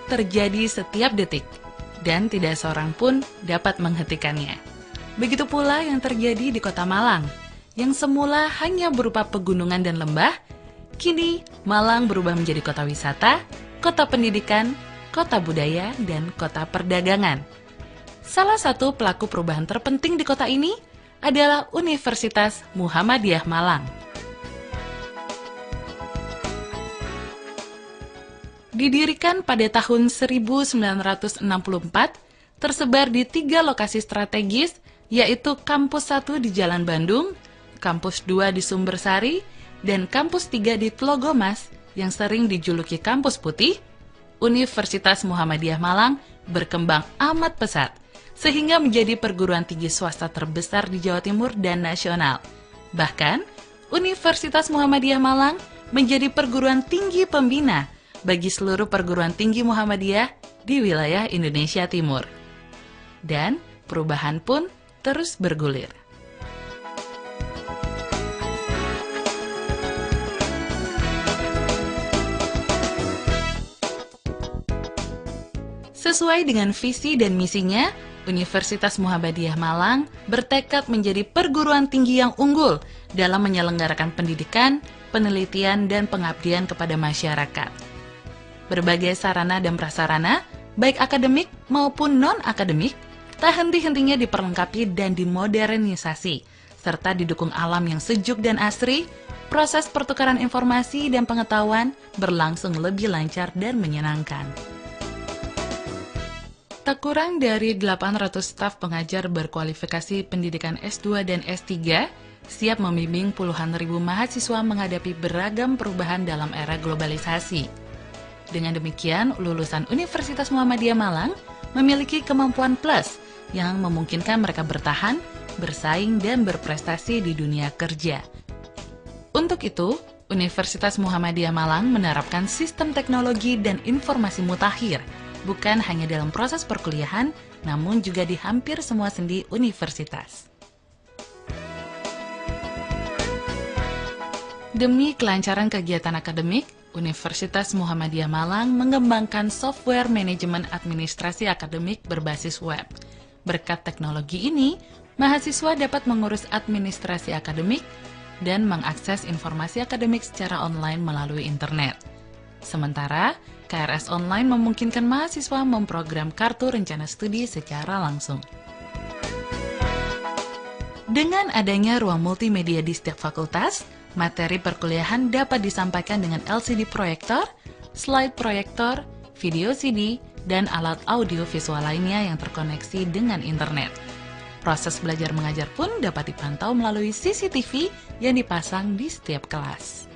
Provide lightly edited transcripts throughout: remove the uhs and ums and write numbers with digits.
terjadi setiap detik, dan tidak seorang pun dapat menghentikannya. Begitu pula yang terjadi di Kota Malang, yang semula hanya berupa pegunungan dan lembah, kini Malang berubah menjadi kota wisata, kota pendidikan, kota budaya, dan kota perdagangan. Salah satu pelaku perubahan terpenting di kota ini adalah Universitas Muhammadiyah Malang. Didirikan pada tahun 1964, tersebar di 3 lokasi strategis, yaitu Kampus 1 di Jalan Bandung, Kampus 2 di Sumbersari, dan Kampus 3 di Tlogomas yang sering dijuluki Kampus Putih. Universitas Muhammadiyah Malang berkembang amat pesat, sehingga menjadi perguruan tinggi swasta terbesar di Jawa Timur dan nasional. Bahkan, Universitas Muhammadiyah Malang menjadi perguruan tinggi pembina bagi seluruh perguruan tinggi Muhammadiyah di wilayah Indonesia Timur. Dan perubahan pun terus bergulir. Sesuai dengan visi dan misinya, Universitas Muhammadiyah Malang bertekad menjadi perguruan tinggi yang unggul dalam menyelenggarakan pendidikan, penelitian, dan pengabdian kepada masyarakat. Berbagai sarana dan prasarana, baik akademik maupun non-akademik, tak henti-hentinya diperlengkapi dan dimodernisasi, serta didukung alam yang sejuk dan asri. Proses pertukaran informasi dan pengetahuan berlangsung lebih lancar dan menyenangkan. Tak kurang dari 800 staf pengajar berkualifikasi pendidikan S2 dan S3 siap membimbing puluhan ribu mahasiswa menghadapi beragam perubahan dalam era globalisasi. Dengan demikian, lulusan Universitas Muhammadiyah Malang memiliki kemampuan plus yang memungkinkan mereka bertahan, bersaing, dan berprestasi di dunia kerja. Untuk itu, Universitas Muhammadiyah Malang menerapkan sistem teknologi dan informasi mutakhir, bukan hanya dalam proses perkuliahan, namun juga di hampir semua sendi universitas. Demi kelancaran kegiatan akademik, Universitas Muhammadiyah Malang mengembangkan software manajemen administrasi akademik berbasis web. Berkat teknologi ini, mahasiswa dapat mengurus administrasi akademik dan mengakses informasi akademik secara online melalui internet. Sementara, KRS Online memungkinkan mahasiswa memprogram kartu rencana studi secara langsung. Dengan adanya ruang multimedia di setiap fakultas, materi perkuliahan dapat disampaikan dengan LCD proyektor, slide proyektor, video CD, dan alat audio visual lainnya yang terkoneksi dengan internet. Proses belajar mengajar pun dapat dipantau melalui CCTV yang dipasang di setiap kelas.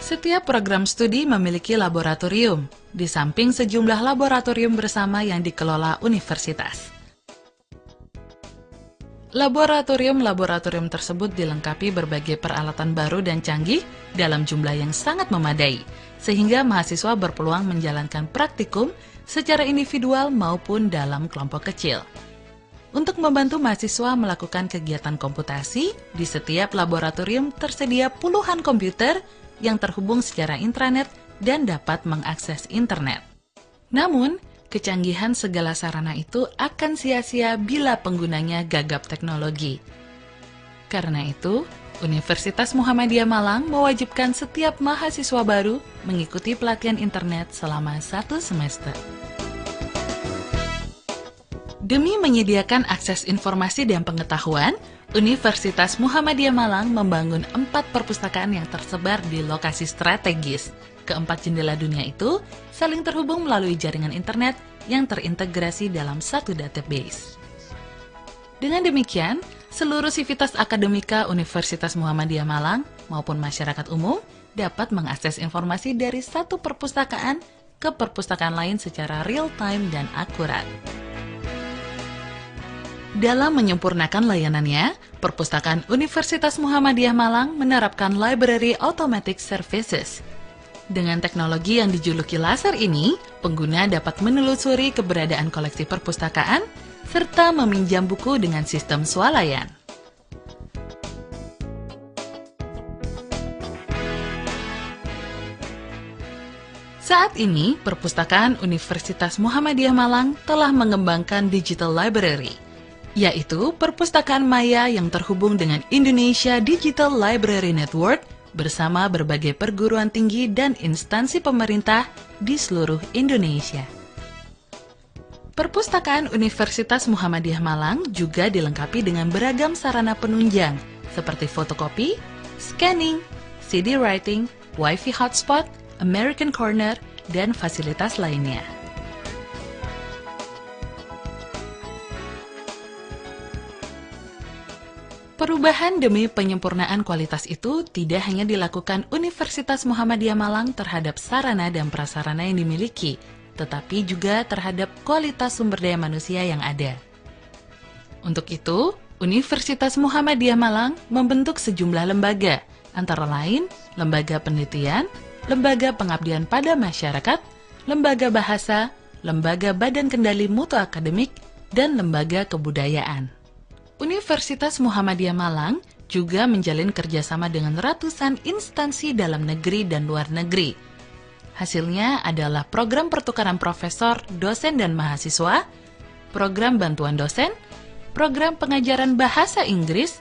Setiap program studi memiliki laboratorium, di samping sejumlah laboratorium bersama yang dikelola universitas. Laboratorium-laboratorium tersebut dilengkapi berbagai peralatan baru dan canggih dalam jumlah yang sangat memadai, sehingga mahasiswa berpeluang menjalankan praktikum secara individual maupun dalam kelompok kecil. Untuk membantu mahasiswa melakukan kegiatan komputasi, di setiap laboratorium tersedia puluhan komputer yang terhubung secara intranet dan dapat mengakses internet. Namun, kecanggihan segala sarana itu akan sia-sia bila penggunanya gagap teknologi. Karena itu, Universitas Muhammadiyah Malang mewajibkan setiap mahasiswa baru mengikuti pelatihan internet selama 1 semester. Demi menyediakan akses informasi dan pengetahuan, Universitas Muhammadiyah Malang membangun 4 perpustakaan yang tersebar di lokasi strategis. Keempat jendela dunia itu saling terhubung melalui jaringan internet yang terintegrasi dalam satu database. Dengan demikian, seluruh sivitas akademika Universitas Muhammadiyah Malang maupun masyarakat umum dapat mengakses informasi dari satu perpustakaan ke perpustakaan lain secara real-time dan akurat. Dalam menyempurnakan layanannya, Perpustakaan Universitas Muhammadiyah Malang menerapkan Library Automatic Services. Dengan teknologi yang dijuluki laser ini, pengguna dapat menelusuri keberadaan koleksi perpustakaan serta meminjam buku dengan sistem swalayan. Saat ini, Perpustakaan Universitas Muhammadiyah Malang telah mengembangkan Digital Library, yaitu perpustakaan maya yang terhubung dengan Indonesia Digital Library Network bersama berbagai perguruan tinggi dan instansi pemerintah di seluruh Indonesia. Perpustakaan Universitas Muhammadiyah Malang juga dilengkapi dengan beragam sarana penunjang seperti fotokopi, scanning, CD writing, Wi-Fi hotspot, American Corner, dan fasilitas lainnya. Perubahan demi penyempurnaan kualitas itu tidak hanya dilakukan Universitas Muhammadiyah Malang terhadap sarana dan prasarana yang dimiliki, tetapi juga terhadap kualitas sumber daya manusia yang ada. Untuk itu, Universitas Muhammadiyah Malang membentuk sejumlah lembaga, antara lain lembaga penelitian, lembaga pengabdian pada masyarakat, lembaga bahasa, lembaga badan kendali mutu akademik, dan lembaga kebudayaan. Universitas Muhammadiyah Malang juga menjalin kerjasama dengan ratusan instansi dalam negeri dan luar negeri. Hasilnya adalah program pertukaran profesor, dosen, dan mahasiswa, program bantuan dosen, program pengajaran bahasa Inggris,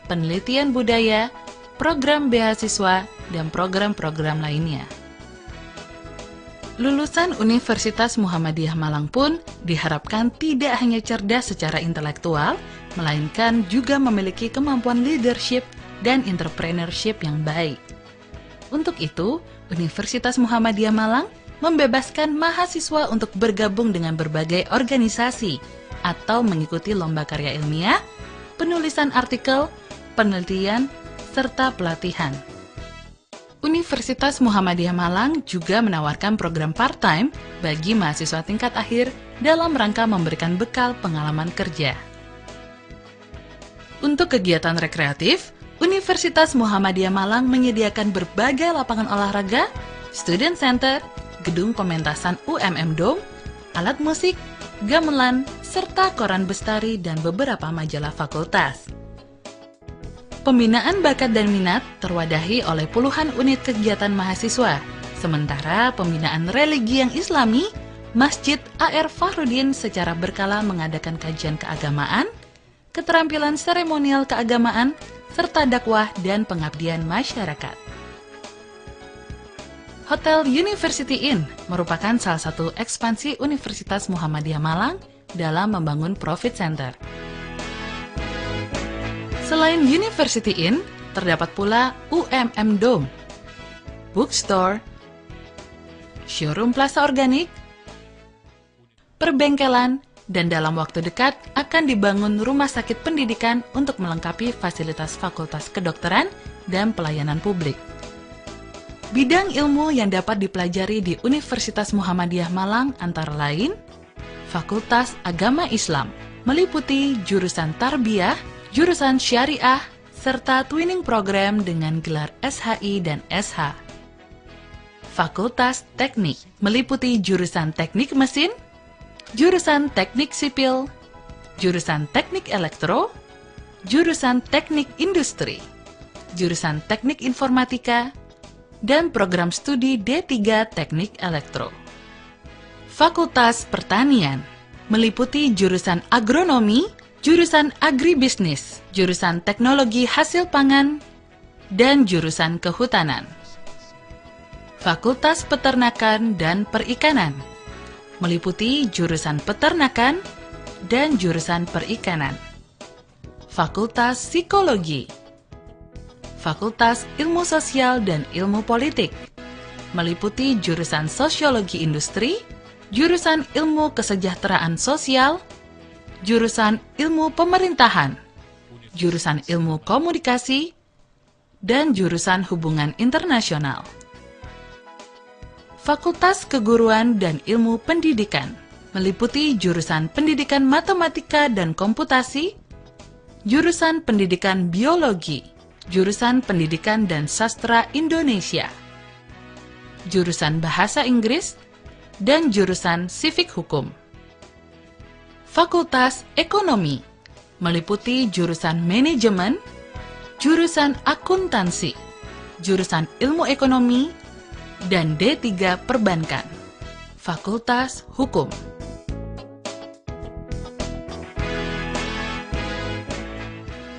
penelitian budaya, program beasiswa, dan program-program lainnya. Lulusan Universitas Muhammadiyah Malang pun diharapkan tidak hanya cerdas secara intelektual, melainkan juga memiliki kemampuan leadership dan entrepreneurship yang baik. Untuk itu, Universitas Muhammadiyah Malang membebaskan mahasiswa untuk bergabung dengan berbagai organisasi atau mengikuti lomba karya ilmiah, penulisan artikel, penelitian, serta pelatihan. Universitas Muhammadiyah Malang juga menawarkan program part-time bagi mahasiswa tingkat akhir dalam rangka memberikan bekal pengalaman kerja. Untuk kegiatan rekreatif, Universitas Muhammadiyah Malang menyediakan berbagai lapangan olahraga, student center, gedung pementasan UMM Dome, alat musik, gamelan, serta koran bestari dan beberapa majalah fakultas. Pembinaan bakat dan minat terwadahi oleh puluhan unit kegiatan mahasiswa, sementara pembinaan religi yang islami, Masjid A.R. Fahrudin secara berkala mengadakan kajian keagamaan, keterampilan seremonial keagamaan, serta dakwah dan pengabdian masyarakat. Hotel University Inn merupakan salah satu ekspansi Universitas Muhammadiyah Malang dalam membangun profit center. Selain University Inn, terdapat pula UMM Dome, bookstore, showroom plaza organik, perbengkelan, dan dalam waktu dekat akan dibangun rumah sakit pendidikan untuk melengkapi fasilitas fakultas kedokteran dan pelayanan publik. Bidang ilmu yang dapat dipelajari di Universitas Muhammadiyah Malang antara lain, Fakultas Agama Islam, meliputi jurusan Tarbiyah, jurusan Syariah, serta twinning program dengan gelar SHI dan SH. Fakultas Teknik, meliputi jurusan Teknik Mesin, jurusan Teknik Sipil, jurusan Teknik Elektro, jurusan Teknik Industri, jurusan Teknik Informatika, dan program studi D3 Teknik Elektro. Fakultas Pertanian, meliputi jurusan Agronomi, jurusan Agribisnis, jurusan Teknologi Hasil Pangan, dan jurusan Kehutanan. Fakultas Peternakan dan Perikanan, meliputi jurusan Peternakan dan jurusan Perikanan. Fakultas Psikologi, Fakultas Ilmu Sosial dan Ilmu Politik, meliputi jurusan Sosiologi Industri, jurusan Ilmu Kesejahteraan Sosial, jurusan Ilmu Pemerintahan, jurusan Ilmu Komunikasi, dan jurusan Hubungan Internasional. Fakultas Keguruan dan Ilmu Pendidikan, meliputi jurusan Pendidikan Matematika dan Komputasi, jurusan Pendidikan Biologi, jurusan Pendidikan dan Sastra Indonesia, jurusan Bahasa Inggris, dan jurusan Civic Hukum. Fakultas Ekonomi, meliputi jurusan Manajemen, jurusan Akuntansi, jurusan Ilmu Ekonomi, dan D3 Perbankan. Fakultas Hukum.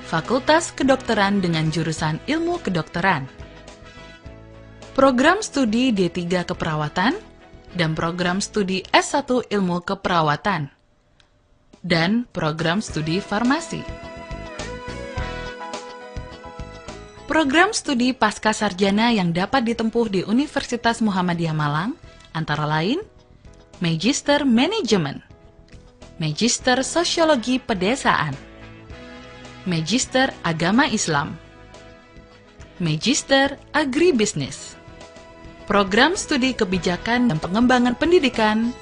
Fakultas Kedokteran dengan jurusan Ilmu Kedokteran. Program studi D3 Keperawatan dan program studi S1 Ilmu Keperawatan. Dan program studi Farmasi. Program studi pasca sarjana yang dapat ditempuh di Universitas Muhammadiyah Malang antara lain Magister Manajemen, Magister Sosiologi Pedesaan, Magister Agama Islam, Magister Agribisnis, Program Studi Kebijakan dan Pengembangan Pendidikan,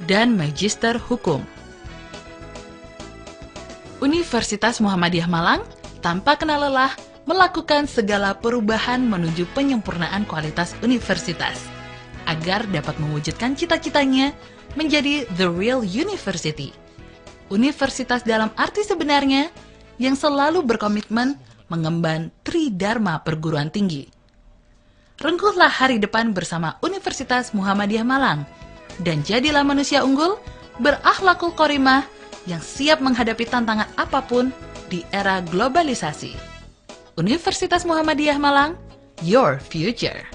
dan Magister Hukum. Universitas Muhammadiyah Malang tanpa kenal lelah melakukan segala perubahan menuju penyempurnaan kualitas universitas agar dapat mewujudkan cita-citanya menjadi the real university. Universitas dalam arti sebenarnya yang selalu berkomitmen mengemban Tridharma perguruan tinggi. Rengkuhlah hari depan bersama Universitas Muhammadiyah Malang dan jadilah manusia unggul berakhlakul karimah yang siap menghadapi tantangan apapun di era globalisasi. Universitas Muhammadiyah Malang, your future.